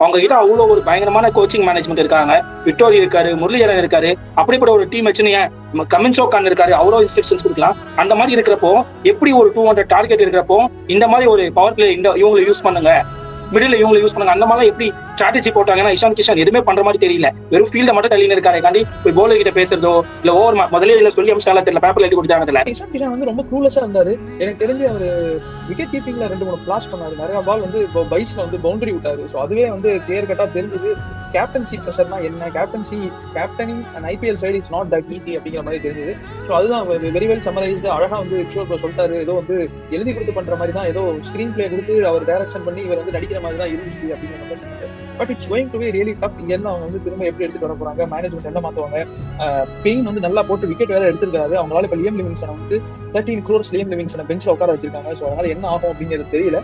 அவங்க கிட்ட அவ்வளோ ஒரு பயங்கரமான கோச்சிங் மேனேஜ்மெண்ட் இருக்காங்க. விட்டோரி இருக்காரு, முரளிதரன் இருக்காரு. அப்படிப்பட்ட ஒரு டீம் வச்சுன்னு ஏன் கமின்சோ கான் இருக்காரு. அவ்வளோ இன்ஸ்ட்ரக்ஷன்ஸ் குடுக்கலாம். அந்த மாரி இருக்கிறப்போ, எப்படி ஒரு 200 டார்கெட் இருக்கிறப்போ, இந்த மாரி ஒரு பவர் பிளே இவங்கள யூஸ் பண்ணுங்க. மிடில்ல இவங்கள யூஸ் பண்ணுங்க. அந்த மாதிரிலாம் எப்படி ஸ்ட்ராட்டஜி போட்டாங்கன்னா, இஷான் கிஷன் எதுவுமே பண்ற மாதிரி தெரியல. வெறும் ஃபீல்ட மட்டும் தள்ளின்னு இருக்காரே காண்டி, போய் பவுலர் கிட்ட பேசுறதோ, இல்ல ஓவர் முதல்லயே இல்ல சொல்லி அம்சால தெரியல. பேப்பர்ல எழுதி கொடுத்தாங்க தெரியல. இஷான் கிஷன் வந்து ரொம்ப க்ளூலெஸ்ஸா இருந்தாரு. எனக்கு தெரிஞ்சு அவரு விக்கெட் கீப்பிங்ல 2-3 ஃபிளாஷ் பண்ணாரு. நிறைய பால் வந்து பைஸ்ல வந்து பவுண்டரி விட்டாரு. ஸோ அதுவே வந்து கிளியர் கட்டா தெரிஞ்சது. கேப்டன்சி ப்ரெஷர்னா என்ன, captaining and IPL side is not that easy அப்படிங்கிற மாதிரி தெரிஞ்சது. ஸோ அதுதான் வெரி வெல் சம்மரைஸ்டு. அழகா வந்து கிஷோர் சொல்லிட்டாரு. ஏதோ வந்து எழுதி கொடுத்து பண்ற மாதிரி தான், ஏதோ ஸ்கிரீன் பிளே கொடுத்து அவர் டைரக்ஷன் பண்ணி இவர் வந்து நடிக்கிற மாதிரி தான் இருந்துச்சு அப்படிங்கிற மாதிரி சொன்னாரு. But it's going to be really tough. இங்க இருந்து அவங்க வந்து திரும்ப எப்படி எடுத்து வர போறாங்க, மேனேஜ்மெண்ட் என்ன மாத்துவாங்க. பெயின் வந்து நல்லா போட்டு விக்கெட் வேற எடுத்திருக்காரு. அவங்களால இப்ப லியம் லிவிங்ஸ்டனை வந்து 13 crores லியம் லிவிங்ஸ்டனை பெஞ்ச்ல உட்கார வச்சிருக்காங்க. ஸோ அதனால என்ன ஆகும் அப்படிங்கிறது தெரியல.